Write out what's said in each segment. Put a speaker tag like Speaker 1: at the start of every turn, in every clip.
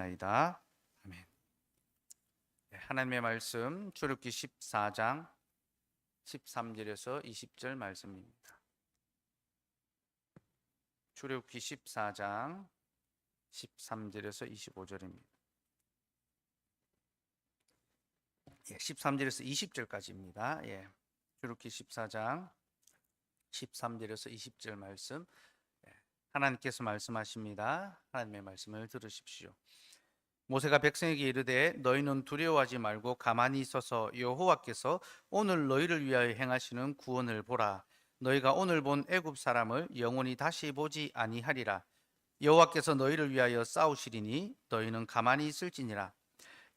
Speaker 1: 기도드리옵나이다. 아멘. 하나님의 말씀 출애굽기 14장 13절에서 20절 말씀입니다. 출애굽기 14장 13절에서 25절입니다. 13절에서 20절까지입니다. 출애굽기 14장 13절에서 20절 말씀, 하나님께서 말씀하십니다. 하나님의 말씀을 들으십시오. 모세가 백성에게 이르되 너희는 두려워하지 말고 가만히 있어서 여호와께서 오늘 너희를 위하여 행하시는 구원을 보라. 너희가 오늘 본 애굽 사람을 영원히 다시 보지 아니하리라. 여호와께서 너희를 위하여 싸우시리니 너희는 가만히 있을지니라.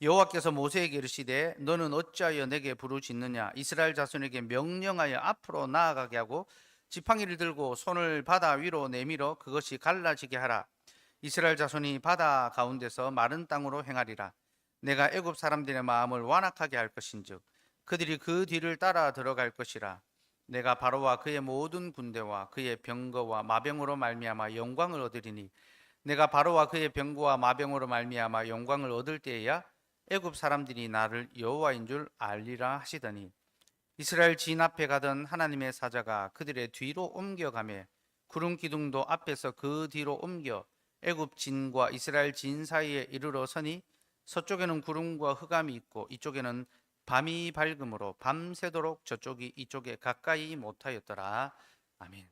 Speaker 1: 여호와께서 모세에게 이르시되 너는 어찌하여 내게 부르짖느냐. 이스라엘 자손에게 명령하여 앞으로 나아가게 하고 지팡이를 들고 손을 바다 위로 내밀어 그것이 갈라지게 하라. 이스라엘 자손이 바다 가운데서 마른 땅으로 행하리라. 내가 애굽 사람들의 마음을 완악하게 할 것인즉 그들이 그 뒤를 따라 들어갈 것이라. 내가 바로와 그의 모든 군대와 그의 병거와 마병으로 말미암아 영광을 얻으리니 내가 바로와 그의 병거와 마병으로 말미암아 영광을 얻을 때에야 애굽 사람들이 나를 여호와인 줄 알리라 하시더니 이스라엘 진 앞에 가던 하나님의 사자가 그들의 뒤로 옮겨가매 구름 기둥도 앞에서 그 뒤로 옮겨 애굽 진과 이스라엘 진 사이에 이르러 서니 서쪽에는 구름과 흑암이 있고 이쪽에는 밤이 밝음으로 밤새도록 저쪽이 이쪽에 가까이 못하였더라. 아멘.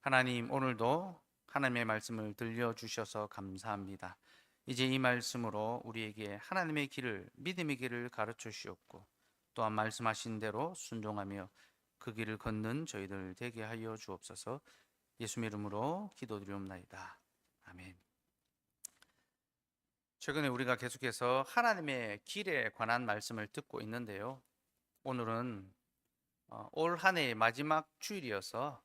Speaker 1: 하나님, 오늘도 하나님의 말씀을 들려주셔서 감사합니다. 이제 이 말씀으로 우리에게 하나님의 길을, 믿음의 길을 가르쳐 주시옵고 또한 말씀하신 대로 순종하며 그 길을 걷는 저희들 되게 하여 주옵소서. 예수의 이름으로 기도드리옵나이다. 아멘. 최근에 우리가 계속해서 하나님의 길에 관한 말씀을 듣고 있는데요. 오늘은 올 한 해의 마지막 주일이어서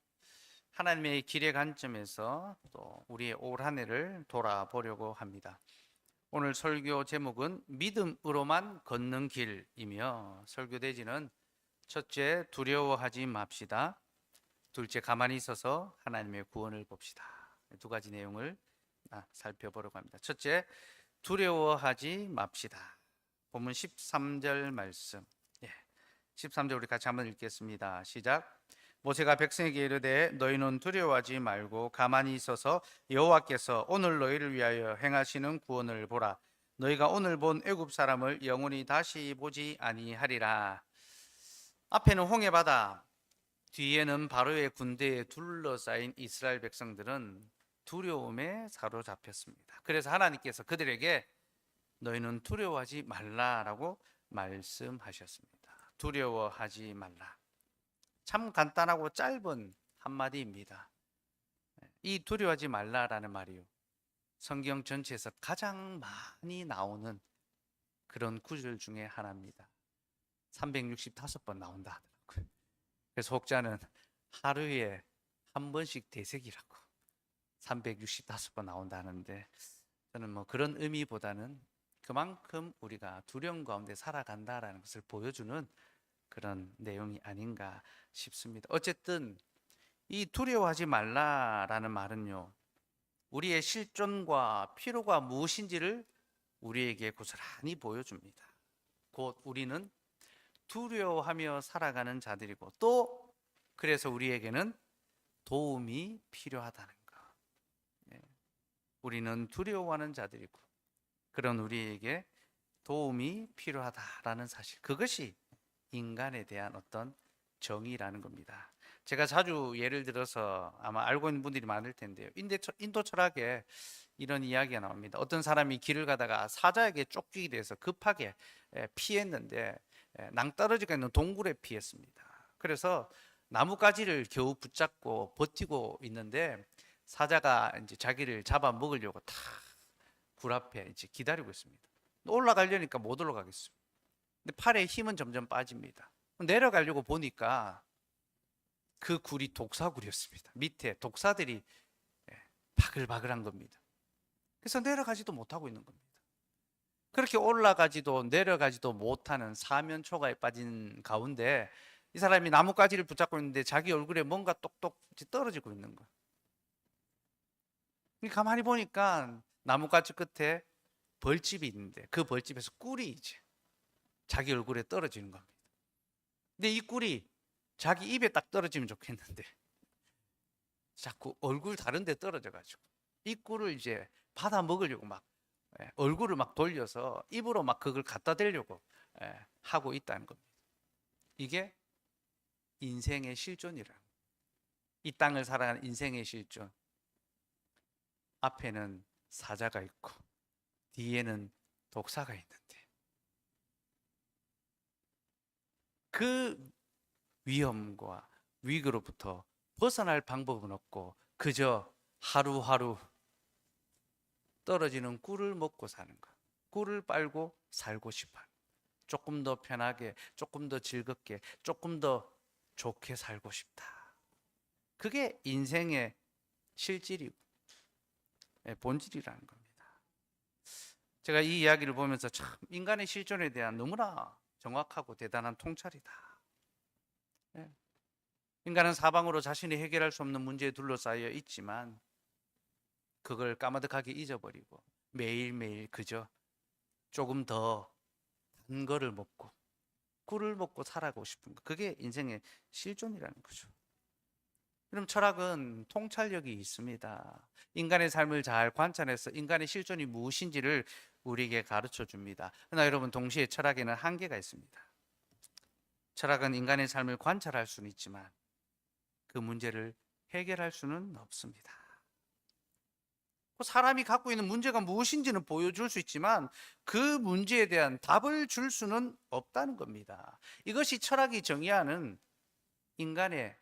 Speaker 1: 하나님의 길의 관점에서 또 우리의 올 한 해를 돌아보려고 합니다. 오늘 설교 제목은 믿음으로만 걷는 길이며 설교 대지는 첫째, 두려워하지 맙시다. 둘째, 가만히 있어서 하나님의 구원을 봅시다. 두 가지 내용을 살펴보려고 합니다. 첫째, 두려워하지 맙시다. 본문 13절 말씀. 13절 우리 같이 한번 읽겠습니다. 시작. 모세가 백성에게 이르되 너희는 두려워하지 말고 가만히 있어서 여호와께서 오늘 너희를 위하여 행하시는 구원을 보라. 너희가 오늘 본 애굽 사람을 영원히 다시 보지 아니하리라. 앞에는 홍해바다, 뒤에는 바로의 군대에 둘러싸인 이스라엘 백성들은 두려움에 사로잡혔습니다. 그래서 하나님께서 그들에게 너희는 두려워하지 말라라고 말씀하셨습니다. 두려워하지 말라. 참 간단하고 짧은 한마디입니다. 이 두려워하지 말라라는 말이요, 성경 전체에서 가장 많이 나오는 그런 구절 중에 하나입니다. 365번 나온다 하더라고요. 그래서 혹자는 하루에 한 번씩 되새기라고 365번 나온다는데, 저는 그런 의미보다는 그만큼 우리가 두려움 가운데 살아간다라는 것을 보여주는 그런 내용이 아닌가 싶습니다. 어쨌든 이 두려워하지 말라라는 말은요, 우리의 실존과 필요가 무엇인지를 우리에게 고스란히 보여줍니다. 곧 우리는 두려워하며 살아가는 자들이고 또 그래서 우리에게는 도움이 필요하다는 것. 우리는 두려워하는 자들이고 그런 우리에게 도움이 필요하다라는 사실, 그것이 인간에 대한 어떤 정의라는 겁니다. 제가 자주 예를 들어서 아마 알고 있는 분들이 많을 텐데요. 인도 철학에 이런 이야기가 나옵니다. 어떤 사람이 길을 가다가 사자에게 쫓기게 돼서 급하게 피했는데 낭떠러지가 있는 동굴에 피했습니다. 그래서 나뭇가지를 겨우 붙잡고 버티고 있는데 사자가 이제 자기를 잡아 먹으려고 탁 굴 앞에 이제 기다리고 있습니다. 올라가려니까 못 올라가겠습니다. 근데 팔에 힘은 점점 빠집니다. 내려가려고 보니까 그 굴이 독사굴이었습니다. 밑에 독사들이 바글바글한 겁니다. 그래서 내려가지도 못하고 있는 겁니다. 그렇게 올라가지도 내려가지도 못하는 사면초가에 빠진 가운데 이 사람이 나뭇가지를 붙잡고 있는데 자기 얼굴에 뭔가 똑똑 떨어지고 있는 거예요. 가만히 보니까 나뭇가지 끝에 벌집이 있는데 그 벌집에서 꿀이 이제 자기 얼굴에 떨어지는 겁니다. 근데 이 꿀이 자기 입에 딱 떨어지면 좋겠는데 자꾸 얼굴 다른 데 떨어져 가지고 이 꿀을 이제 받아 먹으려고 막 얼굴을 막 돌려서 입으로 막 그걸 갖다 대려고 하고 있다는 겁니다. 이게 인생의 실존이라. 이 땅을 살아가는 인생의 실존. 앞에는 사자가 있고 뒤에는 독사가 있는데 그 위험과 위기로부터 벗어날 방법은 없고 그저 하루하루 떨어지는 꿀을 먹고 사는 것. 꿀을 빨고 살고 싶어. 조금 더 편하게, 조금 더 즐겁게, 조금 더 좋게 살고 싶다. 그게 인생의 실질이고 본질이라는 겁니다. 제가 이 이야기를 보면서 참 인간의 실존에 대한 너무나 정확하고 대단한 통찰이다. 인간은 사방으로 자신이 해결할 수 없는 문제에 둘러싸여 있지만 그걸 까마득하게 잊어버리고 매일매일 그저 조금 더 단 거를 먹고 꿀을 먹고 살아가고 싶은 거. 그게 인생의 실존이라는 거죠. 그럼 철학은 통찰력이 있습니다. 인간의 삶을 잘 관찰해서 인간의 실존이 무엇인지를 우리에게 가르쳐 줍니다. 그러나 여러분 동시에 철학에는 한계가 있습니다. 철학은 인간의 삶을 관찰할 수는 있지만 그 문제를 해결할 수는 없습니다. 사람이 갖고 있는 문제가 무엇인지는 보여줄 수 있지만 그 문제에 대한 답을 줄 수는 없다는 겁니다. 이것이 철학이 정의하는 인간의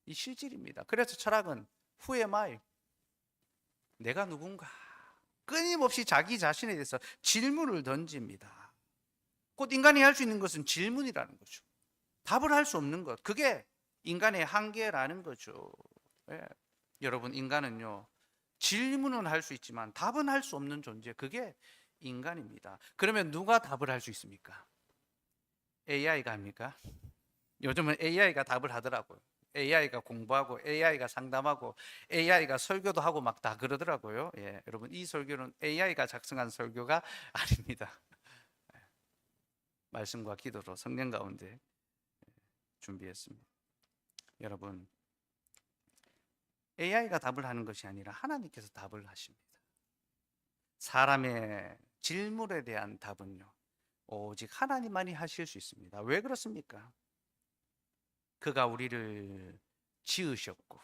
Speaker 1: 이 실질입니다. 그래서 철학은 Who am I? 내가 누군가? 끊임없이 자기 자신에 대해서 질문을 던집니다. 곧 인간이 할 수 있는 것은 질문이라는 거죠. 답을 할 수 없는 것. 그게 인간의 한계라는 거죠. 여러분 인간은요. 질문은 할 수 있지만 답은 할 수 없는 존재. 그게 인간입니다. 그러면 누가 답을 할 수 있습니까? AI가 합니까? 요즘은 AI가 답을 하더라고요. AI가 공부하고 AI가 상담하고 AI가 설교도 하고 막 다 그러더라고요. 여러분 이 설교는 AI가 작성한 설교가 아닙니다. 말씀과 기도로 성령 가운데 준비했습니다. 여러분 AI가 답을 하는 것이 아니라 하나님께서 답을 하십니다. 사람의 질문에 대한 답은요 오직 하나님만이 하실 수 있습니다. 왜 그렇습니까? 그가 우리를 지으셨고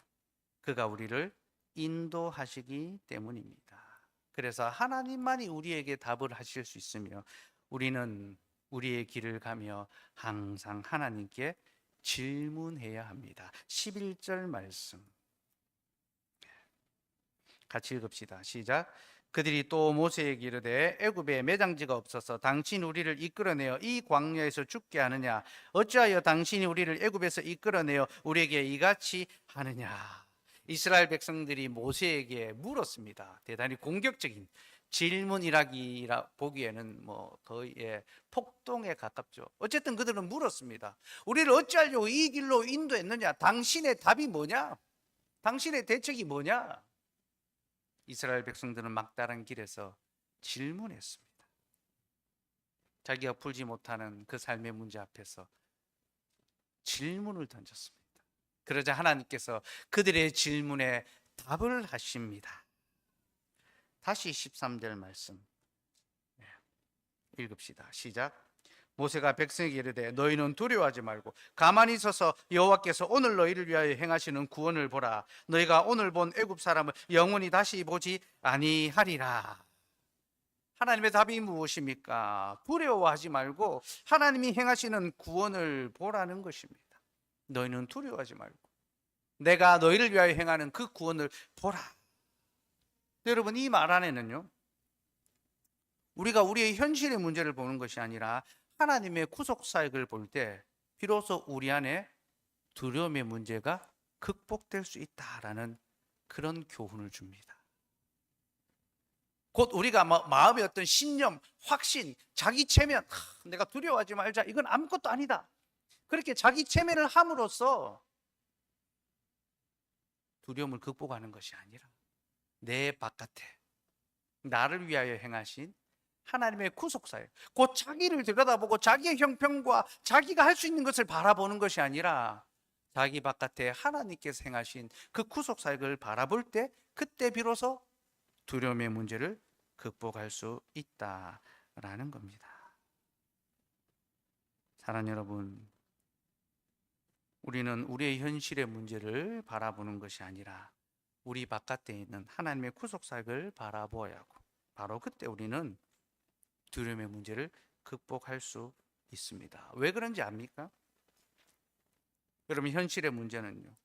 Speaker 1: 그가 우리를 인도하시기 때문입니다. 그래서 하나님만이 우리에게 답을 하실 수 있으며 우리는 우리의 길을 가며 항상 하나님께 질문해야 합니다. 11절 말씀 같이 읽읍시다. 시작. 그들이 또 모세에게 이르되 애굽에 매장지가 없어서 당신 우리를 이끌어내어 이 광야에서 죽게 하느냐? 어찌하여 당신이 우리를 애굽에서 이끌어내어 우리에게 이같이 하느냐? 이스라엘 백성들이 모세에게 물었습니다. 대단히 공격적인 질문이라기라 보기에는 뭐 거의 폭동에 가깝죠. 어쨌든 그들은 물었습니다. 우리를 어찌하려고 이 길로 인도했느냐? 당신의 답이 뭐냐? 당신의 대책이 뭐냐? 이스라엘 백성들은 막다른 길에서 질문했습니다. 자기가 풀지 못하는 그 삶의 문제 앞에서 질문을 던졌습니다. 그러자 하나님께서 그들의 질문에 답을 하십니다. 다시 13절 말씀 읽읍시다. 시작. 모세가 백성에게 이르되 너희는 두려워하지 말고 가만히 서서 여호와께서 오늘 너희를 위하여 행하시는 구원을 보라. 너희가 오늘 본 애굽 사람을 영원히 다시 보지 아니하리라. 하나님의 답이 무엇입니까? 두려워하지 말고 하나님이 행하시는 구원을 보라는 것입니다. 너희는 두려워하지 말고 내가 너희를 위하여 행하는 그 구원을 보라. 여러분 이 말 안에는요 우리가 우리의 현실의 문제를 보는 것이 아니라 하나님의 구속 사역을 볼 때 비로소 우리 안에 두려움의 문제가 극복될 수 있다라는 그런 교훈을 줍니다. 곧 우리가 마음의 어떤 신념, 확신, 자기 체면, 내가 두려워하지 말자 이건 아무것도 아니다. 그렇게 자기 체면을 함으로써 두려움을 극복하는 것이 아니라 내 바깥에 나를 위하여 행하신 하나님의 구속사예요. 곧 자기를 들여다보고 자기의 형편과 자기가 할 수 있는 것을 바라보는 것이 아니라 자기 바깥에 하나님께서 행하신 그 구속사역을 바라볼 때 그때 비로소 두려움의 문제를 극복할 수 있다라는 겁니다. 사랑하는 여러분, 우리는 우리의 현실의 문제를 바라보는 것이 아니라 우리 바깥에 있는 하나님의 구속사역을 바라보아야 하고, 바로 그때 우리는 두려움의 문제를 극복할 수 있습니다. 왜 그런지 압니까? 여러분, 현실의 문제는요,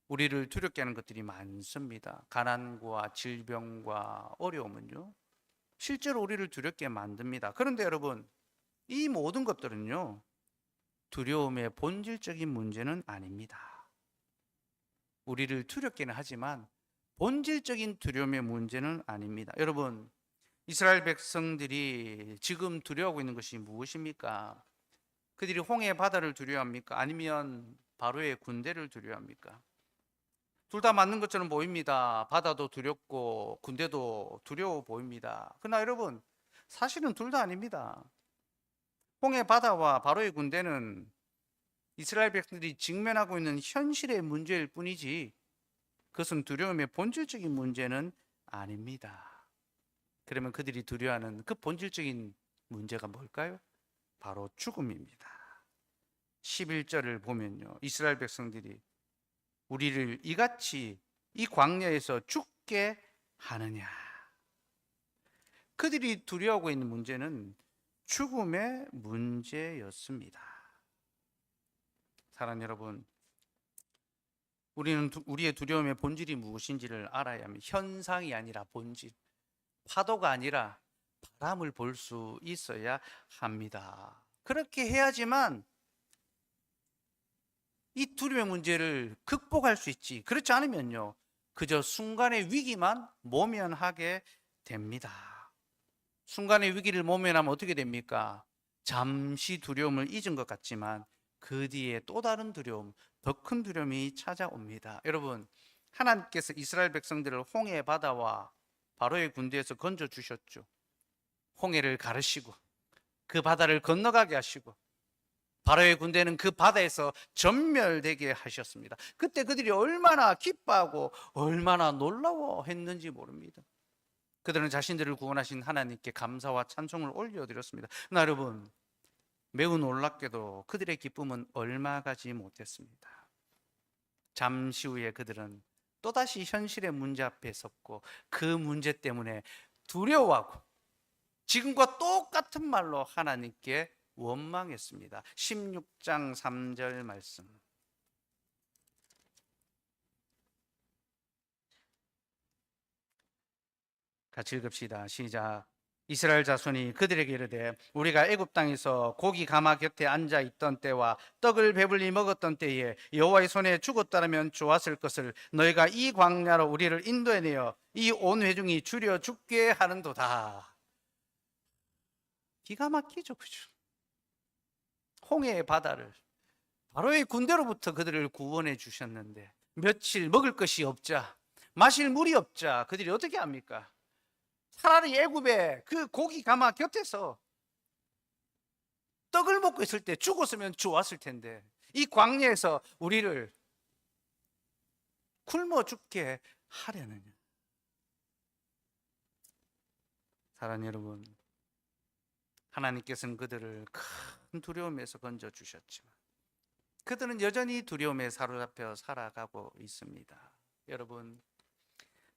Speaker 1: 우리를 두렵게 하는 것들이 많습니다. 가난과 질병과 어려움은요, 실제로 우리를 두렵게 만듭니다. 그런데 여러분, 이 모든 것들은요, 두려움의 본질적인 문제는 아닙니다. 우리를 두렵게는 하지만 본질적인 두려움의 문제는 아닙니다. 여러분, 이스라엘 백성들이 지금 두려워하고 있는 것이 무엇입니까? 그들이 홍해 바다를 두려워합니까? 아니면 바로의 군대를 두려워합니까? 둘 다 맞는 것처럼 보입니다. 바다도 두렵고 군대도 두려워 보입니다. 그러나 여러분, 사실은 둘 다 아닙니다. 홍해 바다와 바로의 군대는 이스라엘 백성들이 직면하고 있는 현실의 문제일 뿐이지 그것은 두려움의 본질적인 문제는 아닙니다. 그러면 그들이 두려워하는 그 본질적인 문제가 뭘까요? 바로 죽음입니다. 11절을 보면요, 이스라엘 백성들이 우리를 이같이 이 광야에서 죽게 하느냐. 그들이 두려워하고 있는 문제는 죽음의 문제였습니다. 사랑하는 여러분, 우리는 우리의 두려움의 본질이 무엇인지를 알아야 합니다. 현상이 아니라 본질, 파도가 아니라 바람을 볼 수 있어야 합니다. 그렇게 해야지만 이 두려움의 문제를 극복할 수 있지, 그렇지 않으면요, 그저 순간의 위기만 모면하게 됩니다. 순간의 위기를 모면하면 어떻게 됩니까? 잠시 두려움을 잊은 것 같지만 그 뒤에 또 다른 두려움, 더 큰 두려움이 찾아옵니다. 여러분, 하나님께서 이스라엘 백성들을 홍해 바다와 바로의 군대에서 건져 주셨죠. 홍해를 가르시고 그 바다를 건너가게 하시고 바로의 군대는 그 바다에서 전멸되게 하셨습니다. 그때 그들이 얼마나 기뻐하고 얼마나 놀라워했는지 모릅니다. 그들은 자신들을 구원하신 하나님께 감사와 찬송을 올려드렸습니다. 그러나 여러분, 매우 놀랍게도 그들의 기쁨은 얼마 가지 못했습니다. 잠시 후에 그들은 또다시 현실의 문제 앞에 섰고 그 문제 때문에 두려워하고 지금과 똑같은 말로 하나님께 원망했습니다. 16장 3절 말씀, 같이 읽읍시다. 시작. 이스라엘 자손이 그들에게 이르되 우리가 애굽 땅에서 고기 가마 곁에 앉아 있던 때와 떡을 배불리 먹었던 때에 여호와의 손에 죽었다면 좋았을 것을 너희가 이 광야로 우리를 인도해내어 이 온 회중이 줄여 죽게 하는도다. 기가 막히죠, 그죠? 홍해의 바다를, 바로의 군대로부터 그들을 구원해 주셨는데 며칠 먹을 것이 없자, 마실 물이 없자 그들이 어떻게 합니까? 차라리 애굽의 그 고기 가마 곁에서 떡을 먹고 있을 때 죽었으면 좋았을 텐데 이 광야에서 우리를 굶어 죽게 하려느냐. 사랑하는 여러분, 하나님께서는 그들을 큰 두려움에서 건져 주셨지만 그들은 여전히 두려움에 사로잡혀 살아가고 있습니다. 여러분,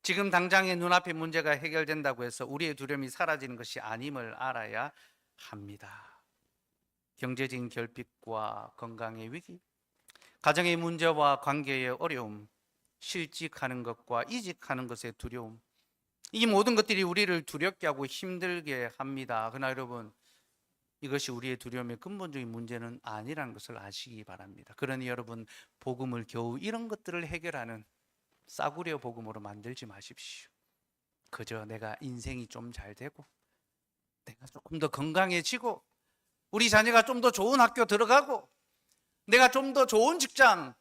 Speaker 1: 지금 당장의 눈앞의 문제가 해결된다고 해서 우리의 두려움이 사라지는 것이 아님을 알아야 합니다. 경제적인 결핍과 건강의 위기, 가정의 문제와 관계의 어려움, 실직하는 것과 이직하는 것의 두려움, 이 모든 것들이 우리를 두렵게 하고 힘들게 합니다. 그러나 여러분, 이것이 우리의 두려움의 근본적인 문제는 아니라는 것을 아시기 바랍니다. 그러니 여러분, 복음을 겨우 이런 것들을 해결하는 싸구려 복음으로 만들지 마십시오. 그저 내가 인생이 좀 잘 되고 내가 조금 더 건강해지고 우리 자녀가 좀 더 좋은 학교 들어가고 내가 좀 더 좋은 직장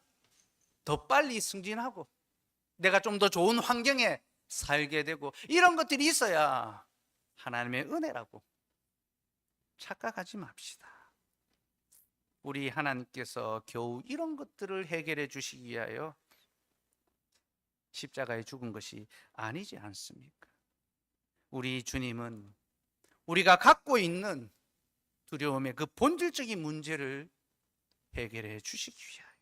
Speaker 1: 더 빨리 승진하고 내가 좀 더 좋은 환경에 살게 되고 이런 것들이 있어야 하나님의 은혜라고 착각하지 맙시다. 우리 하나님께서 겨우 이런 것들을 해결해 주시기 위하여 십자가에 죽은 것이 아니지 않습니까? 우리 주님은 우리가 갖고 있는 두려움의 그 본질적인 문제를 해결해 주시기 위하여,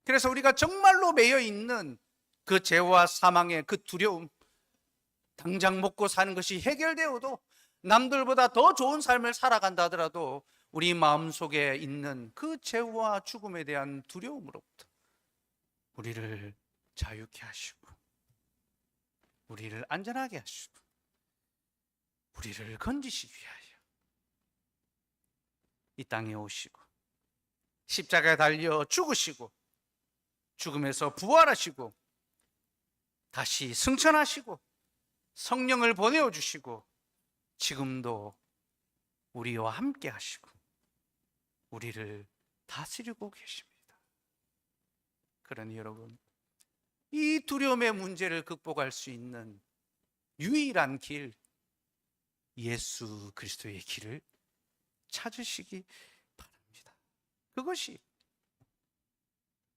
Speaker 1: 그래서 우리가 정말로 매여 있는 그 죄와 사망의 그 두려움, 당장 먹고 사는 것이 해결되어도 남들보다 더 좋은 삶을 살아간다 하더라도 우리 마음속에 있는 그 죄와 죽음에 대한 두려움으로부터 우리를 자유케 하시고, 우리를 안전하게 하시고, 우리를 건지시기 위하여 이 땅에 오시고 십자가에 달려 죽으시고 죽음에서 부활하시고 다시 승천하시고 성령을 보내어 주시고 지금도 우리와 함께 하시고 우리를 다스리고 계십니다. 그러니 여러분, 이 두려움의 문제를 극복할 수 있는 유일한 길, 예수 그리스도의 길을 찾으시기 바랍니다. 그것이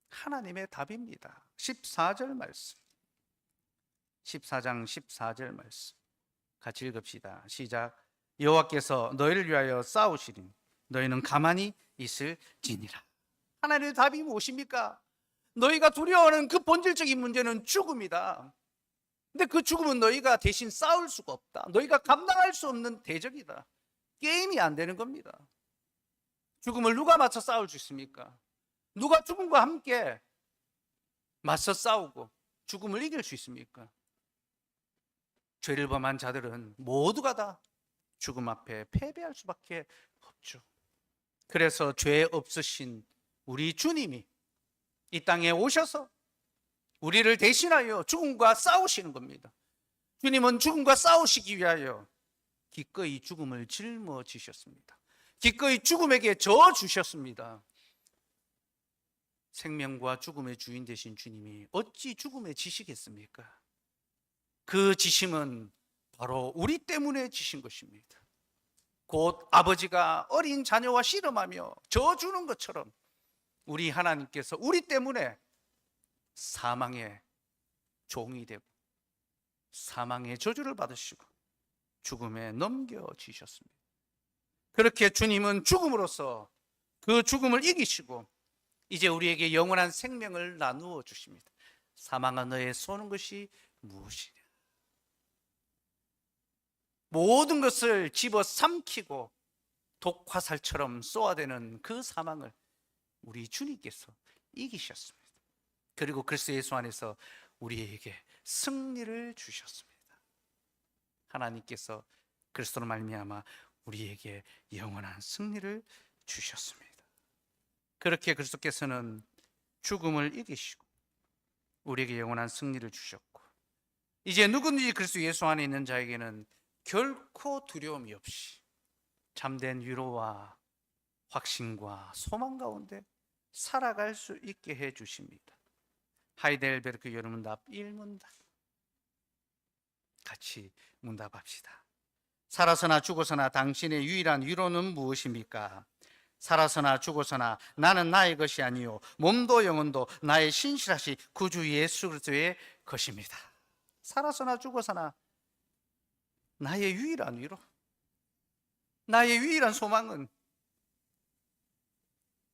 Speaker 1: 하나님의 답입니다. 14절 말씀, 14장 14절 말씀 같이 읽읍시다. 시작. 여호와께서 너희를 위하여 싸우시리니 너희는 가만히 있을지니라. 하나님의 답이 무엇입니까? 너희가 두려워하는 그 본질적인 문제는 죽음이다. 근데 그 죽음은 너희가 대신 싸울 수가 없다. 너희가 감당할 수 없는 대적이다. 게임이 안 되는 겁니다. 죽음을 누가 맞서 싸울 수 있습니까? 누가 죽음과 함께 맞서 싸우고 죽음을 이길 수 있습니까? 죄를 범한 자들은 모두가 다 죽음 앞에 패배할 수밖에 없죠. 그래서 죄 없으신 우리 주님이 이 땅에 오셔서 우리를 대신하여 죽음과 싸우시는 겁니다. 주님은 죽음과 싸우시기 위하여 기꺼이 죽음을 짊어지셨습니다. 기꺼이 죽음에게 져 주셨습니다. 생명과 죽음의 주인 되신 주님이 어찌 죽음에 지시겠습니까? 그 지심은 바로 우리 때문에 지신 것입니다. 곧 아버지가 어린 자녀와 씨름하며 져주는 것처럼 우리 하나님께서 우리 때문에 사망의 종이 되고 사망의 저주를 받으시고 죽음에 넘겨지셨습니다. 그렇게 주님은 죽음으로써 그 죽음을 이기시고 이제 우리에게 영원한 생명을 나누어 주십니다. 사망아 너의 쏘는 것이 무엇이냐? 모든 것을 집어삼키고 독화살처럼 쏘아대는 그 사망을 우리 주님께서 이기셨습니다. 그리고 그리스도 예수 안에서 우리에게 승리를 주셨습니다. 하나님께서 그리스도로 말미암아 우리에게 영원한 승리를 주셨습니다. 그렇게 그리스도께서는 죽음을 이기시고 우리에게 영원한 승리를 주셨고, 이제 누구든지 그리스도 예수 안에 있는 자에게는 결코 두려움이 없이 참된 위로와 확신과 소망 가운데 살아갈 수 있게 해 주십니다. 하이델베르크 여름문답 1문답 같이 문답합시다. 살아서나 죽어서나 당신의 유일한 위로는 무엇입니까? 살아서나 죽어서나 나는 나의 것이 아니요 몸도 영혼도 나의 신실하신 구주 예수 그리스도의 것입니다. 살아서나 죽어서나 나의 유일한 위로, 나의 유일한 소망은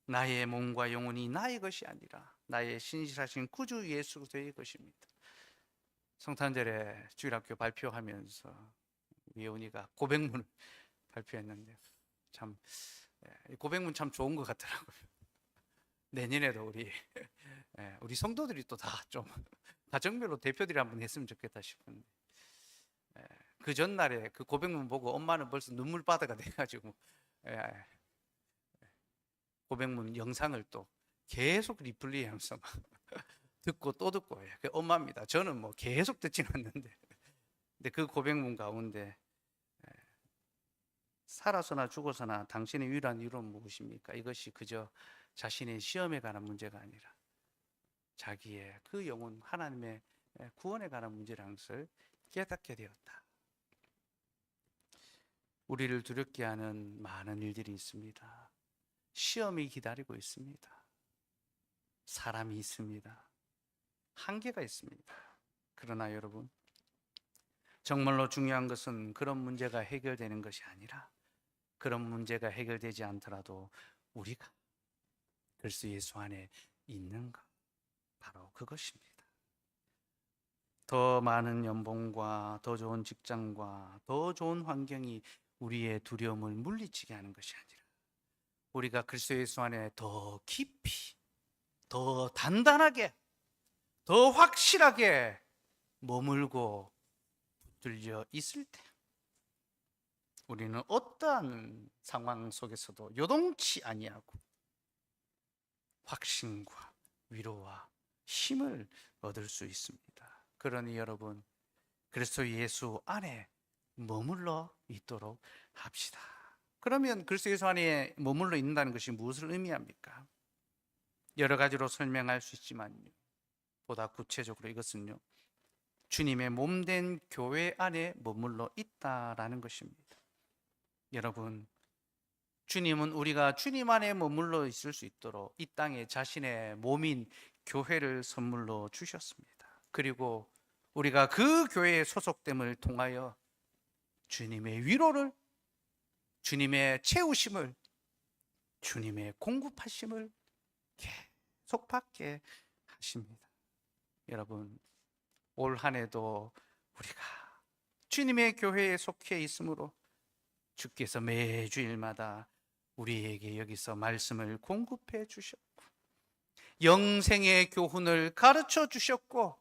Speaker 1: 나의 몸과 영혼이 나의 것이 아니라 나의 신실하신 구주 예수 그리스도의 것입니다. 성탄절에 주일학교 발표하면서 예훈이가 고백문을 발표했는데 참 고백문 참 좋은 것 같더라고요. 내년에도 우리 성도들이 또 다 좀 가정별로 대표들이 한번 했으면 좋겠다 싶은데, 그 전날에 그 고백문 보고 엄마는 벌써 눈물바다가 돼가지고 고백문 영상을 또 계속 리플레이하면서 듣고 또 듣고 그 엄마입니다. 저는 뭐 계속 듣지는 않는데, 근데 그 고백문 가운데 살아서나 죽어서나 당신의 유일한 이유는 무엇입니까? 이것이 그저 자신의 시험에 관한 문제가 아니라 자기의 그 영혼 하나님의 구원에 관한 문제라는 것을 깨닫게 되었다. 우리를 두렵게 하는 많은 일들이 있습니다. 시험이 기다리고 있습니다. 사람이 있습니다. 한계가 있습니다. 그러나 여러분, 정말로 중요한 것은 그런 문제가 해결되는 것이 아니라, 그런 문제가 해결되지 않더라도 우리가 그리스도 예수 안에 있는 것, 바로 그것입니다. 더 많은 연봉과 더 좋은 직장과 더 좋은 환경이 우리의 두려움을 물리치게 하는 것이 아니라, 우리가 그리스도 예수 안에 더 깊이, 더 단단하게, 더 확실하게 머물고 붙들려 있을 때, 우리는 어떠한 상황 속에서도 요동치 아니하고 확신과 위로와 힘을 얻을 수 있습니다. 그러니 여러분, 그리스도 예수 안에 머물러 있도록 합시다. 그러면 그리스도 예수 안에 머물러 있는다는 것이 무엇을 의미합니까? 여러 가지로 설명할 수 있지만요, 보다 구체적으로 이것은요, 주님의 몸된 교회 안에 머물러 있다라는 것입니다. 여러분, 주님은 우리가 주님 안에 머물러 있을 수 있도록 이 땅에 자신의 몸인 교회를 선물로 주셨습니다. 그리고 우리가 그 교회에 소속됨을 통하여 주님의 위로를, 주님의 채우심을, 주님의 공급하심을 계속 받게 하십니다. 여러분, 올 한 해도 우리가 주님의 교회에 속해 있으므로 주께서 매주일마다 우리에게 여기서 말씀을 공급해 주셨고, 영생의 교훈을 가르쳐 주셨고,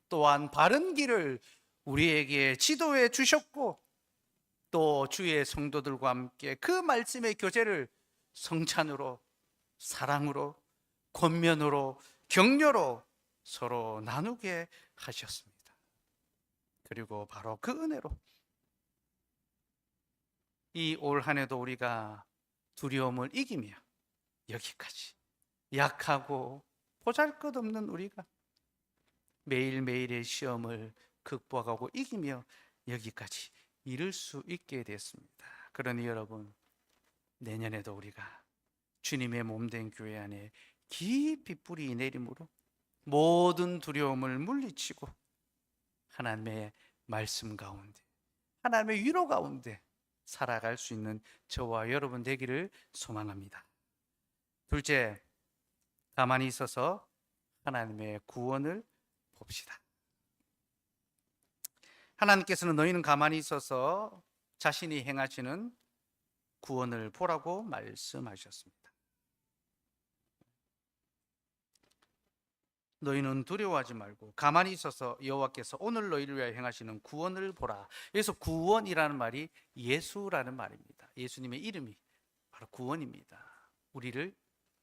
Speaker 1: 또한 바른 길을 우리에게 지도해 주셨고, 또 주의 성도들과 함께 그 말씀의 교제를 성찬으로, 사랑으로, 권면으로, 격려로 서로 나누게 하셨습니다. 그리고 바로 그 은혜로 이 올 한 해도 우리가 두려움을 이기며 여기까지, 약하고 보잘것없는 우리가 매일매일의 시험을 극복하고 이기며 여기까지 이룰 수 있게 됐습니다. 그러니 여러분, 내년에도 우리가 주님의 몸된 교회 안에 깊이 뿌리 내림으로 모든 두려움을 물리치고 하나님의 말씀 가운데, 하나님의 위로 가운데 살아갈 수 있는 저와 여러분 되기를 소망합니다. 둘째, 가만히 있어서 하나님의 구원을 봅시다. 하나님께서는 너희는 가만히 있어서 자신이 행하시는 구원을 보라고 말씀하셨습니다. 너희는 두려워하지 말고 가만히 있어서 여호와께서 오늘 너희를 위하여 행하시는 구원을 보라. 여기서 구원이라는 말이 예수라는 말입니다. 예수님의 이름이 바로 구원입니다. 우리를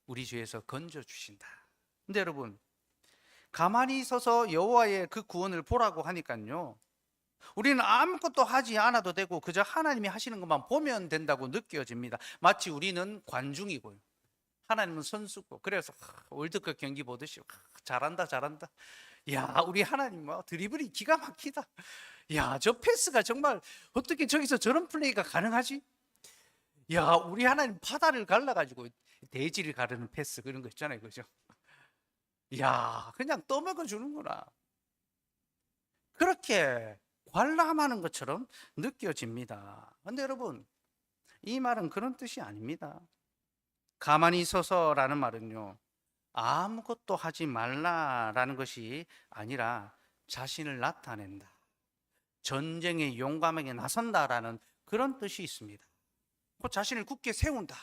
Speaker 1: 우리 죄에서 건져 주신다. 근데 여러분, 가만히 있어서 여호와의 그 구원을 보라고 하니까요, 우리는 아무것도 하지 않아도 되고 그저 하나님이 하시는 것만 보면 된다고 느껴집니다. 마치 우리는 관중이고요, 하나님은 선수고, 그래서 월드컵 경기 보듯이 잘한다 잘한다, 야 우리 하나님 뭐 드리블이 기가 막히다, 야 저 패스가 정말 어떻게 저기서 저런 플레이가 가능하지, 야 우리 하나님 바다를 갈라가지고 대지를 가르는 패스, 그런 거 있잖아요, 그죠? 야 그냥 떠먹어 주는구나, 그렇게 관람하는 것처럼 느껴집니다. 근데 여러분, 이 말은 그런 뜻이 아닙니다. 가만히 있어서라는 말은요, 아무것도 하지 말라라는 것이 아니라 자신을 나타낸다, 전쟁에 용감하게 나선다라는 그런 뜻이 있습니다. 그 자신을 굳게 세운다,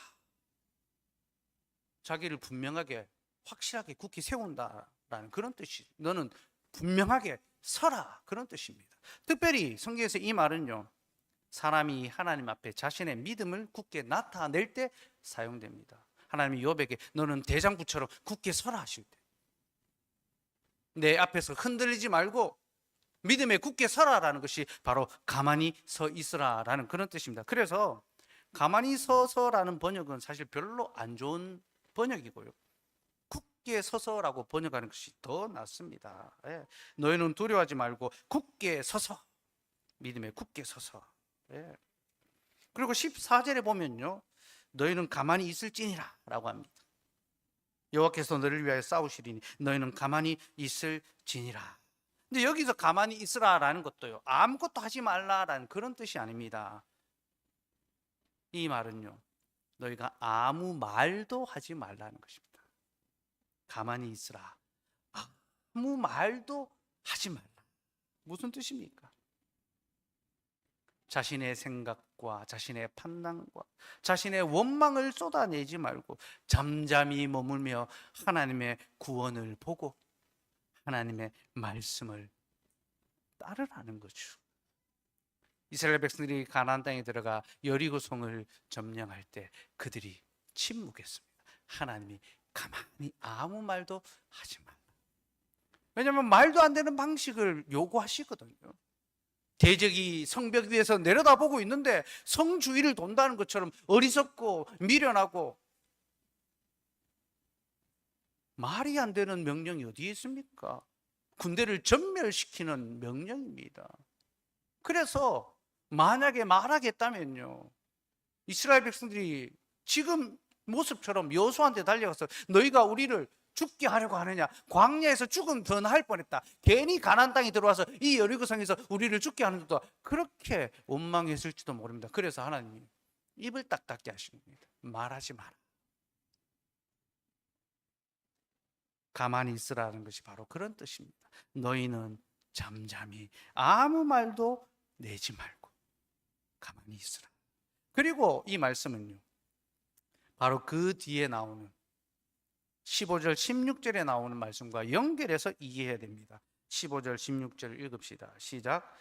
Speaker 1: 자기를 분명하게 확실하게 굳게 세운다라는 그런 뜻이, 너는 분명하게 서라, 그런 뜻입니다. 특별히 성경에서 이 말은요, 사람이 하나님 앞에 자신의 믿음을 굳게 나타낼 때 사용됩니다. 하나님이 욥에게 너는 대장부처럼 굳게 서라 하실 때, 내 앞에서 흔들리지 말고 믿음에 굳게 서라라는 것이 바로 가만히 서 있으라라는 그런 뜻입니다. 그래서 가만히 서서라는 번역은 사실 별로 안 좋은 번역이고요, 굳게 서서라고 번역하는 것이 더 낫습니다. 예. 너희는 두려워하지 말고 굳게 서서, 믿음에 굳게 서서. 예. 그리고 14절에 보면요, 너희는 가만히 있을지니라 라고 합니다. 여호와께서 너를 위하여 싸우시리니 너희는 가만히 있을지니라. 근데 여기서 가만히 있으라라는 것도요, 아무것도 하지 말라라는 그런 뜻이 아닙니다. 이 말은요, 너희가 아무 말도 하지 말라는 것입니다. 가만히 있으라, 아무 말도 하지 말라. 무슨 뜻입니까? 자신의 생각과 자신의 판단과 자신의 원망을 쏟아내지 말고 잠잠히 머물며 하나님의 구원을 보고 하나님의 말씀을 따르라는 거죠. 이스라엘 백성들이 가나안 땅에 들어가 여리고 성을 점령할 때 그들이 침묵했습니다. 하나님이 가만히 아무 말도 하지 말라. 왜냐하면 말도 안 되는 방식을 요구하시거든요. 대적이 성벽 위에서 내려다보고 있는데 성 주위를 돈다는 것처럼 어리석고 미련하고 말이 안 되는 명령이 어디에 있습니까? 군대를 전멸시키는 명령입니다. 그래서 만약에 말하겠다면요, 이스라엘 백성들이 지금 모습처럼 여호수아한테 달려가서 너희가 우리를 죽게 하려고 하느냐, 광야에서 죽음 더 나을 뻔했다, 괜히 가나안 땅에 들어와서 이 여리고 성에서 우리를 죽게 하는 것도, 그렇게 원망했을지도 모릅니다. 그래서 하나님이 입을 딱 닫게 하시는 겁니다. 말하지 마라. 가만히 있으라는 것이 바로 그런 뜻입니다. 너희는 잠잠히 아무 말도 내지 말고 가만히 있으라. 그리고 이 말씀은요, 바로 그 뒤에 나오는 15절 16절에 나오는 말씀과 연결해서 이해해야 됩니다. 15절 16절 읽읍시다. 시작.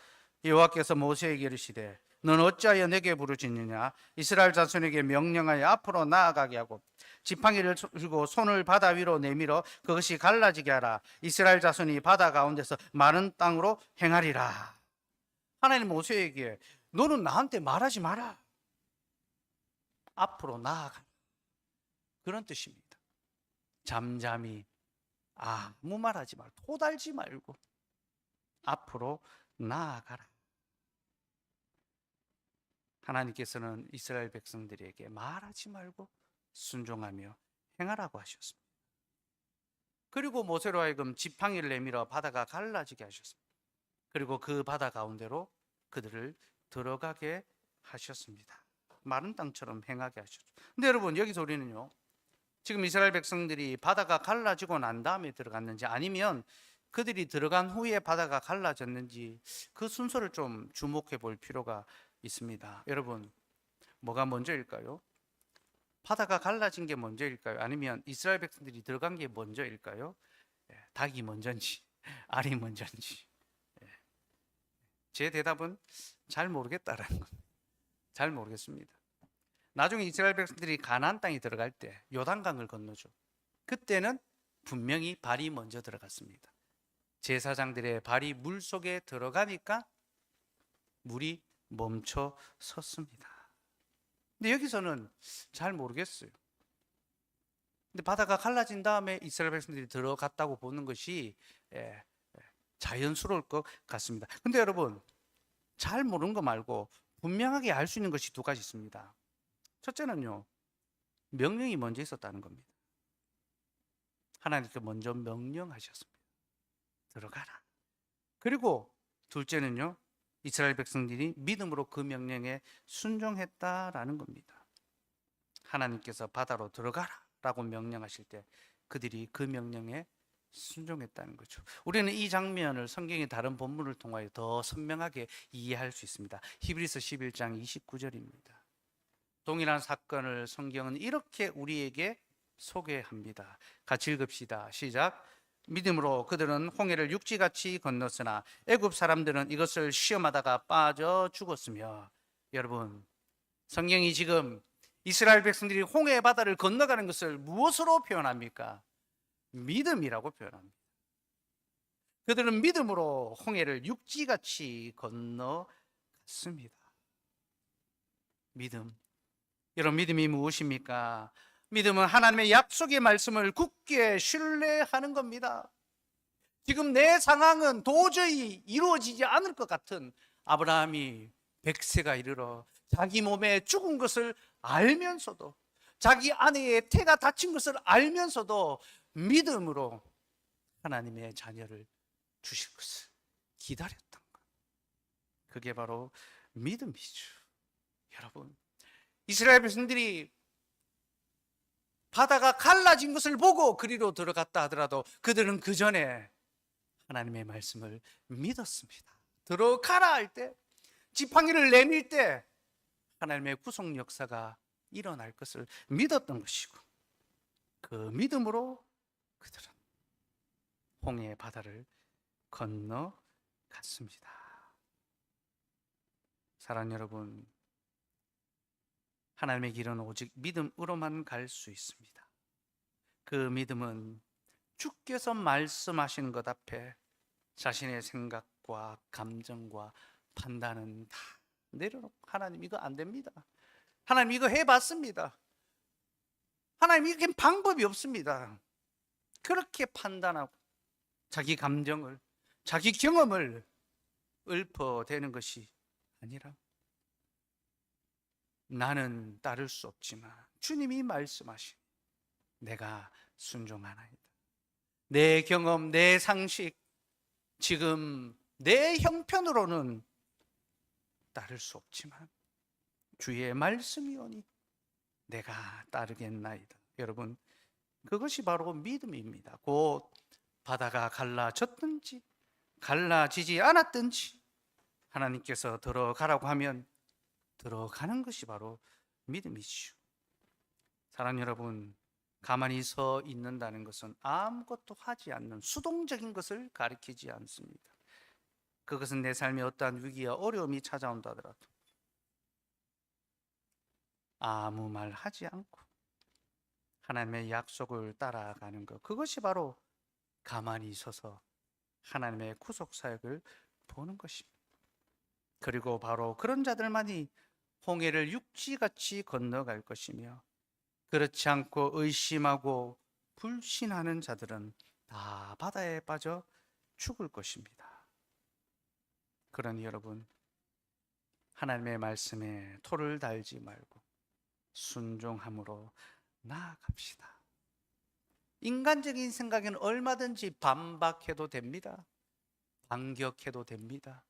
Speaker 1: 여호와께서 모세에게 이르시되 넌 어찌하여 내게 부르짖느냐? 이스라엘 자손에게 명령하여 앞으로 나아가게 하고 지팡이를 들고 손을 바다 위로 내밀어 그것이 갈라지게 하라. 이스라엘 자손이 바다 가운데서 마른 땅으로 행하리라. 하나님 모세에게 너는 나한테 말하지 마라, 앞으로 나아가, 그런 뜻입니다. 잠잠히 아무 말하지 말고 토달지 말고 앞으로 나아가라. 하나님께서는 이스라엘 백성들에게 말하지 말고 순종하며 행하라고 하셨습니다. 그리고 모세로 하여금 지팡이를 내밀어 바다가 갈라지게 하셨습니다. 그리고 그 바다 가운데로 그들을 들어가게 하셨습니다. 마른 땅처럼 행하게 하셨죠. 근데 여러분, 여기서 우리는요, 지금 이스라엘 백성들이 바다가 갈라지고 난 다음에 들어갔는지 아니면 그들이 들어간 후에 바다가 갈라졌는지 그 순서를 좀 주목해 볼 필요가 있습니다. 여러분, 뭐가 먼저일까요? 바다가 갈라진 게 먼저일까요? 아니면 이스라엘 백성들이 들어간 게 먼저일까요? 닭이 먼저인지 알이 먼저인지, 제 대답은 잘 모르겠다라는 겁니다. 잘 모르겠습니다. 나중에 이스라엘 백성들이 가나안 땅에 들어갈 때 요단강을 건너죠. 그때는 분명히 발이 먼저 들어갔습니다. 제사장들의 발이 물 속에 들어가니까 물이 멈춰 섰습니다. 근데 여기서는 잘 모르겠어요. 근데 바다가 갈라진 다음에 이스라엘 백성들이 들어갔다고 보는 것이 자연스러울 것 같습니다. 근데 여러분, 잘 모르는 거 말고 분명하게 알 수 있는 것이 두 가지 있습니다. 첫째는요, 명령이 먼저 있었다는 겁니다. 하나님께 먼저 명령하셨습니다. 들어가라. 그리고 둘째는요, 이스라엘 백성들이 믿음으로 그 명령에 순종했다라는 겁니다. 하나님께서 바다로 들어가라 라고 명령하실 때 그들이 그 명령에 순종했다는 거죠. 우리는 이 장면을 성경의 다른 본문을 통하여 더 선명하게 이해할 수 있습니다. 히브리서 11장 29절입니다. 동일한 사건을 성경은 이렇게 우리에게 소개합니다. 같이 읽읍시다. 시작. 믿음으로 그들은 홍해를 육지같이 건넜으나 애굽 사람들은 이것을 시험하다가 빠져 죽었으며. 여러분, 성경이 지금 이스라엘 백성들이 홍해 바다를 건너가는 것을 무엇으로 표현합니까? 믿음이라고 표현합니다. 그들은 믿음으로 홍해를 육지같이 건너갔습니다. 믿음. 여러분, 믿음이 무엇입니까? 믿음은 하나님의 약속의 말씀을 굳게 신뢰하는 겁니다. 지금 내 상황은 도저히 이루어지지 않을 것 같은 아브라함이 100세가 이르러 자기 몸에 죽은 것을 알면서도, 자기 아내의 태가 다친 것을 알면서도 믿음으로 하나님의 자녀를 주실 것을 기다렸던 것. 그게 바로 믿음이죠. 여러분, 이스라엘 백성들이 바다가 갈라진 것을 보고 그리로 들어갔다 하더라도 그들은 그 전에 하나님의 말씀을 믿었습니다. 들어가라 할 때, 지팡이를 내밀 때 하나님의 구속 역사가 일어날 것을 믿었던 것이고, 그 믿음으로 그들은 홍해의 바다를 건너갔습니다. 사랑하는 여러분, 하나님의 길은 오직 믿음으로만 갈 수 있습니다. 그 믿음은 주께서 말씀하시는 것 앞에 자신의 생각과 감정과 판단은 다 내려놓고, 하나님 이거 안 됩니다, 하나님 이거 해봤습니다, 하나님 이렇게 방법이 없습니다, 그렇게 판단하고 자기 감정을, 자기 경험을 읊어대는 것이 아니라, 나는 따를 수 없지만 주님이 말씀하신 내가 순종하나이다. 내 경험, 내 상식, 지금 내 형편으로는 따를 수 없지만 주의 말씀이오니 내가 따르겠나이다. 여러분, 그것이 바로 믿음입니다. 곧 바다가 갈라졌든지 갈라지지 않았든지 하나님께서 들어가라고 하면 들어가는 것이 바로 믿음이지요. 사랑하는 여러분, 가만히 서 있는다는 것은 아무것도 하지 않는 수동적인 것을 가리키지 않습니다. 그것은 내 삶에 어떠한 위기와 어려움이 찾아온다 하더라도 아무 말 하지 않고 하나님의 약속을 따라가는 것, 그것이 바로 가만히 서서 하나님의 구속 사역을 보는 것입니다. 그리고 바로 그런 자들만이 홍해를 육지같이 건너갈 것이며, 그렇지 않고 의심하고 불신하는 자들은 다 바다에 빠져 죽을 것입니다. 그러니 여러분, 하나님의 말씀에 토를 달지 말고 순종함으로 나아갑시다. 인간적인 생각에는 얼마든지 반박해도 됩니다. 반격해도 됩니다.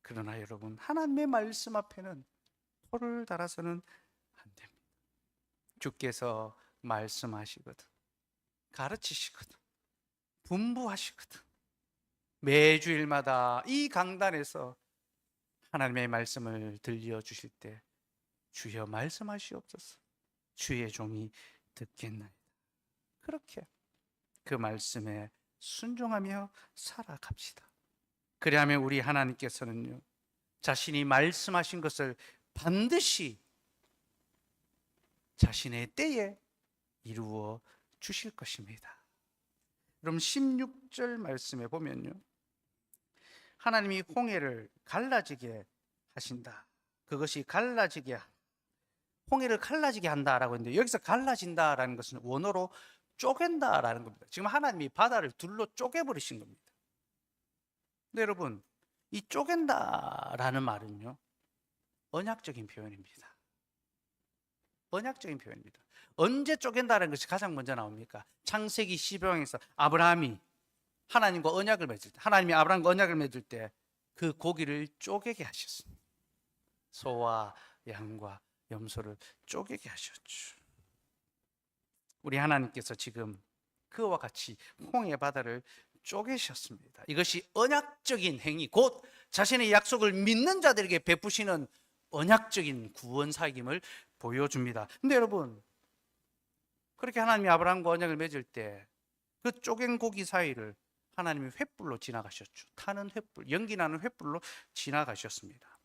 Speaker 1: 그러나 여러분, 하나님의 말씀 앞에는 토를 달아서는 안 됩니다. 주께서 말씀하시거든, 가르치시거든, 분부하시거든, 매주일마다 이 강단에서 하나님의 말씀을 들려주실 때 주여 말씀하시옵소서, 주의 종이 듣겠나이다. 그렇게 그 말씀에 순종하며 살아갑시다. 그리하면 우리 하나님께서는요, 자신이 말씀하신 것을 반드시 자신의 때에 이루어 주실 것입니다. 그럼 16절 말씀에 보면요, 하나님이 홍해를 갈라지게 하신다. 그것이 갈라지게, 홍해를 갈라지게 한다라고 했는데, 여기서 갈라진다라는 것은 원어로 쪼갠다라는 겁니다. 지금 하나님이 바다를 둘로 쪼개버리신 겁니다. 근데 여러분, 이 쪼갠다라는 말은요, 언약적인 표현입니다. 언약적인 표현입니다. 언제 쪼갠다는 것이 가장 먼저 나옵니까? 창세기 12장에서 아브라함이 하나님과 언약을 맺을 때, 하나님이 아브라함과 언약을 맺을 때 그 고기를 쪼개게 하셨습니다. 소와 양과 염소를 쪼개게 하셨죠. 우리 하나님께서 지금 그와 같이 홍해 바다를 쪼개셨습니다. 이것이 언약적인 행위, 곧 자신의 약속을 믿는 자들에게 베푸시는 언약적인 구원 사역임을 보여줍니다. 근데 여러분, 그렇게 하나님이 아브라함과 언약을 맺을 때 그 쪼갠 고기 사이를 하나님이 횃불로 지나가셨죠. 타는 횃불, 연기 나는 횃불로 지나가셨습니다.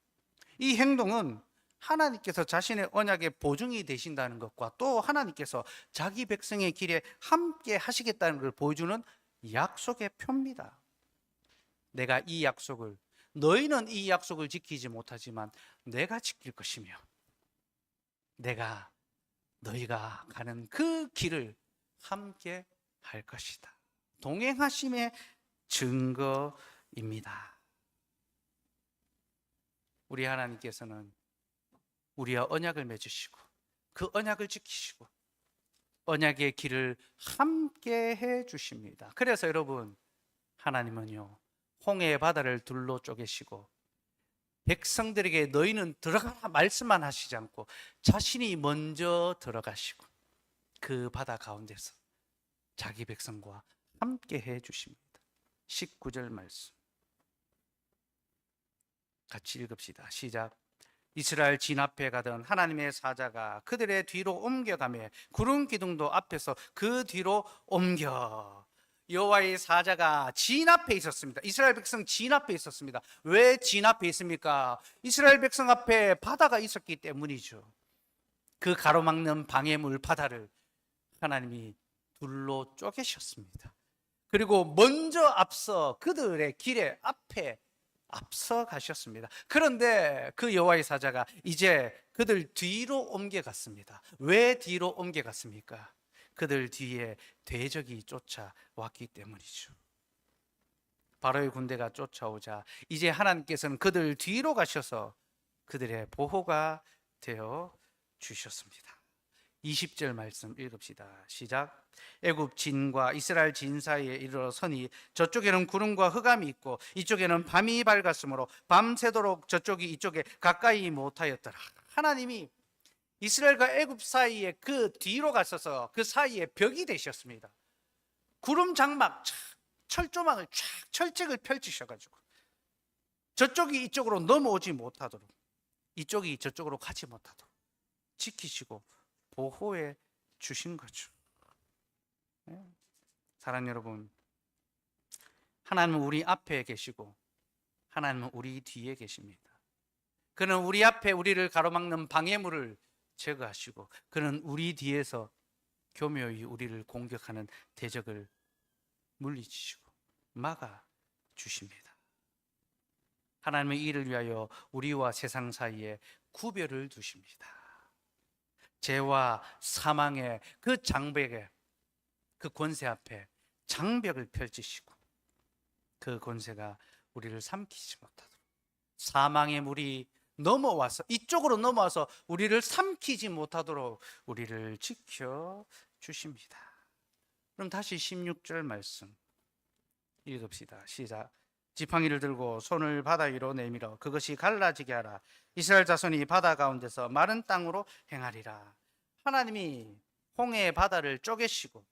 Speaker 1: 이 행동은 하나님께서 자신의 언약의 보증이 되신다는 것과 또 하나님께서 자기 백성의 길에 함께 하시겠다는 걸 보여주는 약속의 표입니다. 내가 이 약속을, 너희는 이 약속을 지키지 못하지만 내가 지킬 것이며, 내가 너희가 가는 그 길을 함께 할 것이다. 동행하심의 증거입니다. 우리 하나님께서는 우리와 언약을 맺으시고 그 언약을 지키시고 언약의 길을 함께 해 주십니다. 그래서 여러분, 하나님은요, 홍해의 바다를 둘로 쪼개시고 백성들에게 너희는 들어가라 말씀만 하시지 않고 자신이 먼저 들어가시고 그 바다 가운데서 자기 백성과 함께 해 주십니다. 19절 말씀 같이 읽읍시다. 시작. 이스라엘 진 앞에 가던 하나님의 사자가 그들의 뒤로 옮겨가며 구름 기둥도 앞에서 그 뒤로 옮겨. 여호와의 사자가 진 앞에 있었습니다. 이스라엘 백성 진 앞에 있었습니다. 왜 진 앞에 있습니까? 이스라엘 백성 앞에 바다가 있었기 때문이죠. 그 가로막는 방해물 바다를 하나님이 둘로 쪼개셨습니다. 그리고 먼저 앞서 그들의 길에 앞에 앞서 가셨습니다. 그런데 그 여호와의 사자가 이제 그들 뒤로 옮겨갔습니다. 왜 뒤로 옮겨갔습니까? 그들 뒤에 대적이 쫓아왔기 때문이죠. 바로의 군대가 쫓아오자 이제 하나님께서는 그들 뒤로 가셔서 그들의 보호가 되어 주셨습니다. 20절 말씀 읽읍시다. 시작. 애굽 진과 이스라엘 진 사이에 이르러 서니 저쪽에는 구름과 흑암이 있고 이쪽에는 밤이 밝았으므로 밤새도록 저쪽이 이쪽에 가까이 못하였더라. 하나님이 이스라엘과 애굽 사이에 그 뒤로 가셔서 그 사이에 벽이 되셨습니다. 구름 장막, 철조망을 쫙 철책을 펼치셔가지고 저쪽이 이쪽으로 넘어오지 못하도록, 이쪽이 저쪽으로 가지 못하도록 지키시고 보호해 주신 거죠. 사랑하는 여러분, 하나님은 우리 앞에 계시고 하나님은 우리 뒤에 계십니다. 그는 우리 앞에 우리를 가로막는 방해물을 제거하시고 그는 우리 뒤에서 교묘히 우리를 공격하는 대적을 물리치시고 막아 주십니다. 하나님의 일을 위하여 우리와 세상 사이에 구별을 두십니다. 죄와 사망의 그 장벽에, 그 권세 앞에 장벽을 펼치시고 그 권세가 우리를 삼키지 못하도록 사망의 물이 넘어와서 이쪽으로 넘어와서 우리를 삼키지 못하도록 우리를 지켜 주십니다. 그럼 다시 16절 말씀 읽읍시다. 시작. 지팡이를 들고 손을 바다 위로 내밀어 그것이 갈라지게 하라. 이스라엘 자손이 바다 가운데서 마른 땅으로 행하리라. 하나님이 홍해의 바다를 쪼개시고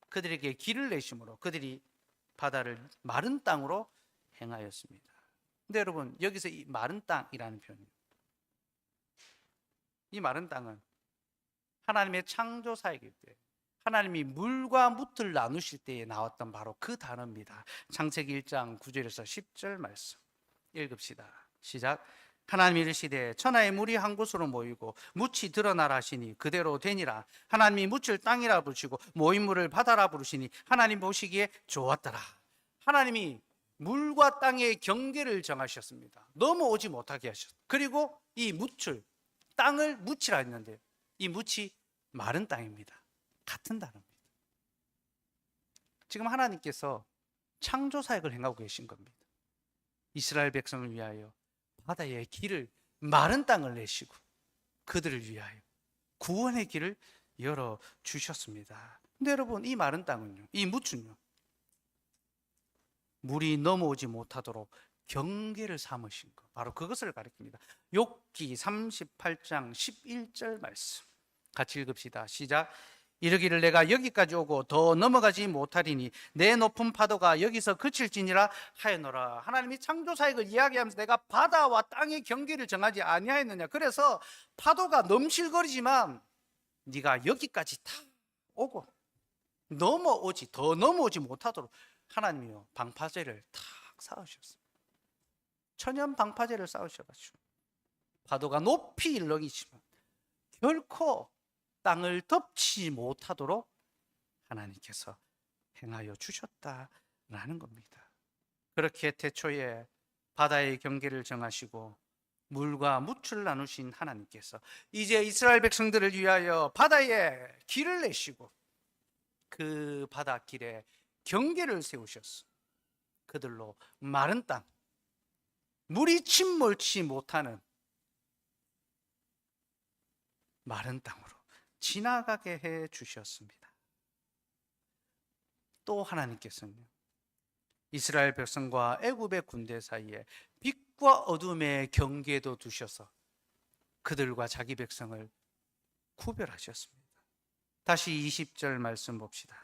Speaker 1: 그들에게 길을 내심으로 그들이 바다를 마른 땅으로 행하였습니다. 근데 여러분, 여기서 이 마른 땅이라는 표현, 이 마른 땅은 하나님의 창조사이기 때문에 하나님이 물과 묻을 나누실 때에 나왔던 바로 그 단어입니다. 창세기 1장 9절에서 10절 말씀 읽읍시다. 시작. 하나님이 이르시되 천하의 물이 한 곳으로 모이고 묻이 드러나라 하시니 그대로 되니라. 하나님이 묻을 땅이라 부르시고 모인 물을 바다라 부르시니 하나님 보시기에 좋았더라. 하나님이 물과 땅의 경계를 정하셨습니다. 넘어오지 못하게 하셨습니다. 그리고 이 묻을 땅을 묻이라 했는데 이 묻이 마른 땅입니다. 같은 단어입니다. 지금 하나님께서 창조 사역을 행하고 계신 겁니다. 이스라엘 백성을 위하여 바다의 길을, 마른 땅을 내시고 그들을 위하여 구원의 길을 열어 주셨습니다. 근데 여러분, 이 마른 땅은요, 이 묻은요, 물이 넘어오지 못하도록 경계를 삼으신 것, 바로 그것을 가리킵니다. 욥기 38장 11절 말씀 같이 읽읍시다. 시작. 이르기를 내가 여기까지 오고 더 넘어가지 못하리니 내 높은 파도가 여기서 그칠지니라 하였노라. 하나님이 창조사역을 이야기하면서 내가 바다와 땅의 경계를 정하지 아니하였느냐. 그래서 파도가 넘실거리지만 네가 여기까지 다 오고 더 넘어오지 못하도록 하나님이요 방파제를 탁 쌓으셨어요. 천연 방파제를 쌓으셔가지고 파도가 높이 일렁이지만 결코 땅을 덮지 못하도록 하나님께서 행하여 주셨다라는 겁니다. 그렇게 태초에 바다의 경계를 정하시고 물과 묻을 나누신 하나님께서 이제 이스라엘 백성들을 위하여 바다에 길을 내시고 그 바닷길에 경계를 세우셨어. 그들로 마른 땅, 물이 침몰치 못하는 마른 땅으로 지나가게 해 주셨습니다. 또 하나님께서는 이스라엘 백성과 애굽의 군대 사이에 빛과 어둠의 경계도 두셔서 그들과 자기 백성을 구별하셨습니다. 다시 20절 말씀 봅시다.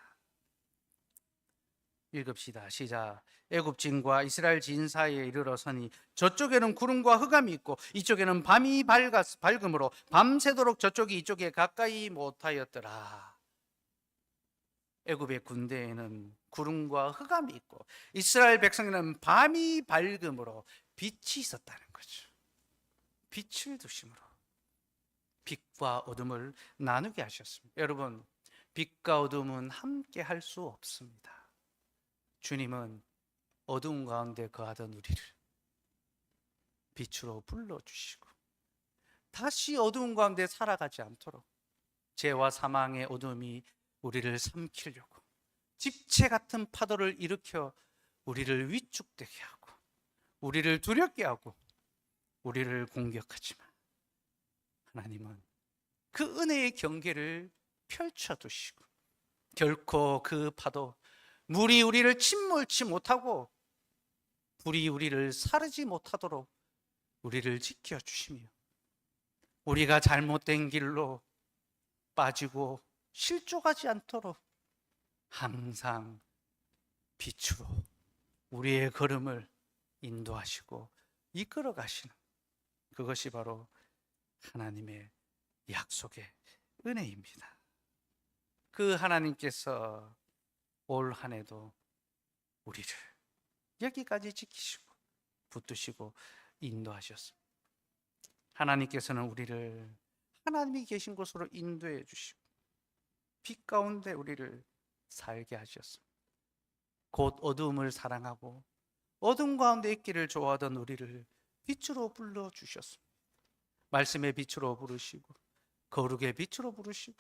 Speaker 1: 읽읍시다. 시작. 애굽 진과 이스라엘 진 사이에 이르러서니 저쪽에는 구름과 흑암이 있고 이쪽에는 밤이 밝음으로 밤새도록 저쪽이 이쪽에 가까이 못하였더라. 애굽의 군대에는 구름과 흑암이 있고 이스라엘 백성에는 밤이 밝음으로 빛이 있었다는 거죠. 빛을 두심으로 빛과 어둠을 나누게 하셨습니다. 여러분, 빛과 어둠은 함께 할 수 없습니다. 주님은 어두운 가운데 거하던 우리를 빛으로 불러주시고 다시 어두운 가운데 살아가지 않도록 죄와 사망의 어둠이 우리를 삼키려고 집체 같은 파도를 일으켜 우리를 위축되게 하고 우리를 두렵게 하고 우리를 공격하지만 하나님은 그 은혜의 경계를 펼쳐두시고 결코 그 파도, 물이 우리를 침몰치 못하고 불이 우리를 사르지 못하도록 우리를 지켜주시며 우리가 잘못된 길로 빠지고 실족하지 않도록 항상 빛으로 우리의 걸음을 인도하시고 이끌어 가시는 그것이 바로 하나님의 약속의 은혜입니다. 그 하나님께서 올 한 해도 우리를 여기까지 지키시고 붙드시고 인도하셨습니다. 하나님께서는 우리를 하나님이 계신 곳으로 인도해 주시고 빛 가운데 우리를 살게 하셨습니다. 곧 어두움을 사랑하고 어둠 가운데 있기를 좋아하던 우리를 빛으로 불러주셨습니다. 말씀의 빛으로 부르시고 거룩의 빛으로 부르시고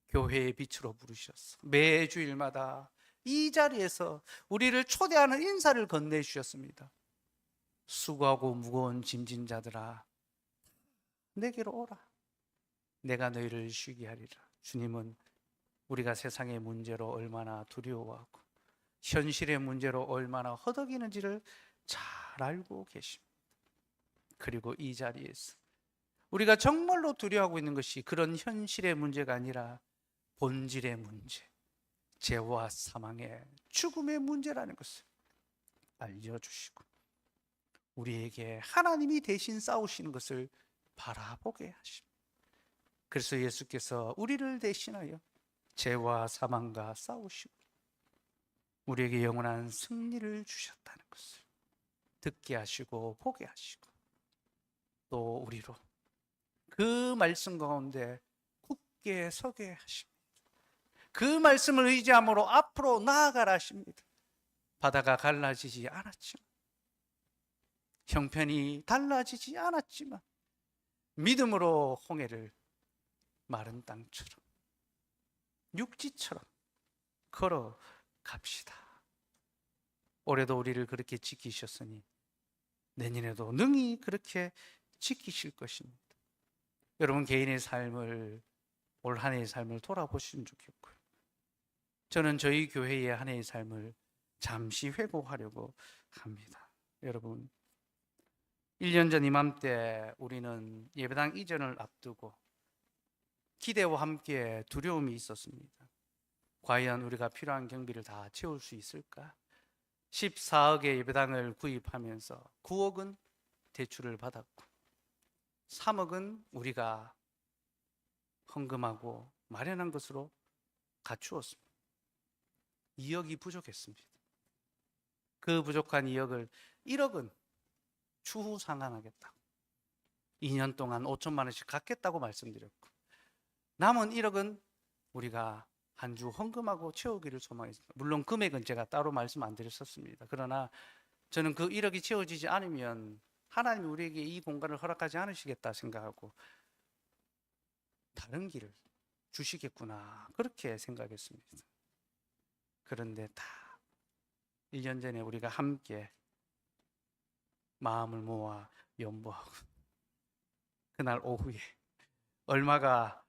Speaker 1: 교회의 빛으로 부르셨어. 매주일마다 이 자리에서 우리를 초대하는 인사를 건네주셨습니다. 수고하고 무거운 짐진 자들아 내게로 오라. 내가 너희를 쉬게 하리라. 주님은 우리가 세상의 문제로 얼마나 두려워하고 현실의 문제로 얼마나 허덕이는지를 잘 알고 계십니다. 그리고 이 자리에서 우리가 정말로 두려워하고 있는 것이 그런 현실의 문제가 아니라 본질의 문제, 죄와 사망의 죽음의 문제라는 것을 알려주시고 우리에게 하나님이 대신 싸우시는 것을 바라보게 하십니다. 그래서 예수께서 우리를 대신하여 죄와 사망과 싸우시고 우리에게 영원한 승리를 주셨다는 것을 듣게 하시고 보게 하시고 또 우리로 그 말씀 가운데 굳게 서게 하십니다. 그 말씀을 의지함으로 앞으로 나아가라 하십니다. 바다가 갈라지지 않았지만 형편이 달라지지 않았지만 믿음으로 홍해를 마른 땅처럼 육지처럼 걸어갑시다. 올해도 우리를 그렇게 지키셨으니 내년에도 능히 그렇게 지키실 것입니다. 여러분 개인의 삶을 올 한 해의 삶을 돌아보시면 좋겠고요. 저는 저희 교회의 한 해의 삶을 잠시 회고하려고 합니다. 여러분 1년 전 이맘때 우리는 예배당 이전을 앞두고 기대와 함께 두려움이 있었습니다. 과연 우리가 필요한 경비를 다 채울 수 있을까? 14억의 예배당을 구입하면서 9억은 대출을 받았고 3억은 우리가 헌금하고 마련한 것으로 갖추었습니다. 2억이 부족했습니다. 그 부족한 2억을 1억은 추후 상환하겠다고 2년 동안 5천만 원씩 갚겠다고 말씀드렸고 남은 1억은 우리가 한 주 헌금하고 채우기를 소망했습니다. 물론 금액은 제가 따로 말씀 안 드렸었습니다. 그러나 저는 그 1억이 채워지지 않으면 하나님이 우리에게 이 공간을 허락하지 않으시겠다 생각하고 다른 길을 주시겠구나 그렇게 생각했습니다. 그런데 다 1년 전에 우리가 함께 마음을 모아 연보하고 그날 오후에 얼마가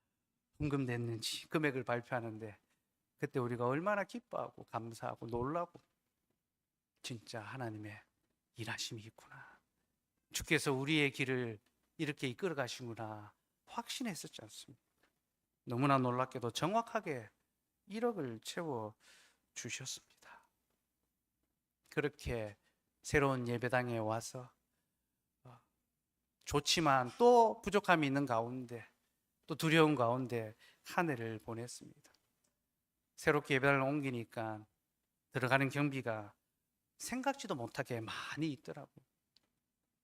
Speaker 1: 헌금됐는지 금액을 발표하는데 그때 우리가 얼마나 기뻐하고 감사하고 놀라고 진짜 하나님의 일하심이 있구나. 주께서 우리의 길을 이렇게 이끌어 가시구나 확신했었지 않습니까? 너무나 놀랍게도 정확하게 1억을 채워 주셨습니다. 그렇게 새로운 예배당에 와서 좋지만 또 부족함이 있는 가운데 또 두려운 가운데 한 해를 보냈습니다. 새롭게 예배당을 옮기니까 들어가는 경비가 생각지도 못하게 많이 있더라고요.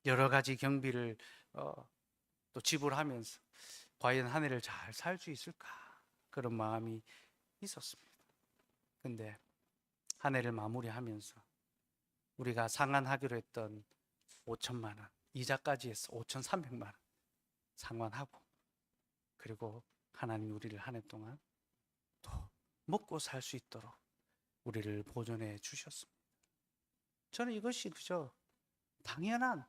Speaker 1: 여러 가지 경비를 또 지불하면서 과연 한 해를 잘 살 수 있을까 그런 마음이 있었습니다. 근데 한 해를 마무리하면서 우리가 상환하기로 했던 5천만 원 이자까지 해서 5,300만 원 상환하고 그리고 하나님이 우리를 한 해 동안 또 먹고 살 수 있도록 우리를 보존해 주셨습니다. 저는 이것이 그저 당연한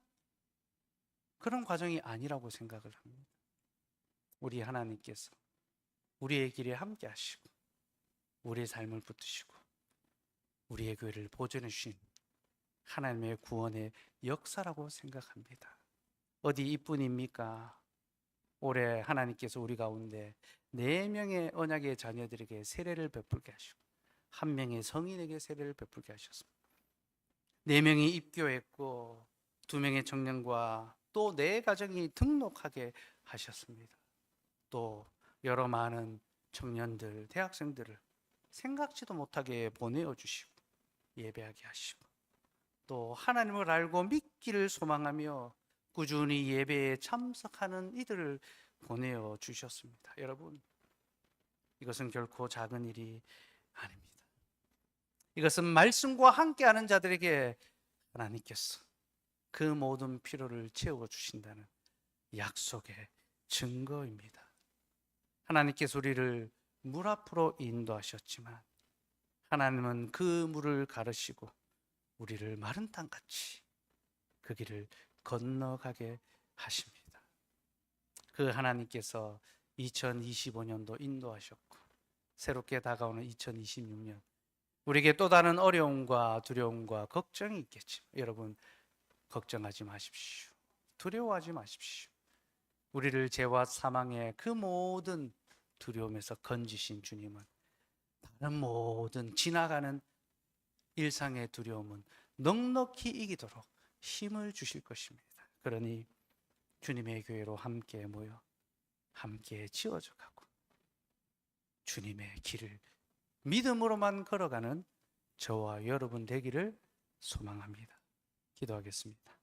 Speaker 1: 그런 과정이 아니라고 생각을 합니다. 우리 하나님께서 우리의 길에 함께 하시고 우리의 삶을 붙드시고 우리의 교회를 보존해 주신 하나님의 구원의 역사라고 생각합니다. 어디 이뿐입니까? 올해 하나님께서 우리 가운데 4명의 언약의 자녀들에게 세례를 베풀게 하시고 1명의 성인에게 세례를 베풀게 하셨습니다. 4명이 입교했고 2명의 청년과 또 4가정이 등록하게 하셨습니다. 또 여러 많은 청년들, 대학생들을 생각지도 못하게 보내어 주시고 예배하게 하시고 또 하나님을 알고 믿기를 소망하며 꾸준히 예배에 참석하는 이들을 보내어 주셨습니다. 여러분, 이것은 결코 작은 일이 아닙니다. 이것은 말씀과 함께하는 자들에게 하나님께서 그 모든 필요를 채워 주신다는 약속의 증거입니다. 하나님께서 우리를 물 앞으로 인도하셨지만 하나님은 그 물을 가르시고 우리를 마른 땅같이 그 길을 건너가게 하십니다. 그 하나님께서 2025년도 인도하셨고 새롭게 다가오는 2026년 우리에게 또 다른 어려움과 두려움과 걱정이 있겠지만 여러분 걱정하지 마십시오. 두려워하지 마십시오. 우리를 죄와 사망의 그 모든 두려움에서 건지신 주님은 다른 모든 지나가는 일상의 두려움은 넉넉히 이기도록 힘을 주실 것입니다. 그러니 주님의 교회로 함께 모여 함께 지어져 가고 주님의 길을 믿음으로만 걸어가는 저와 여러분 되기를 소망합니다. 기도하겠습니다.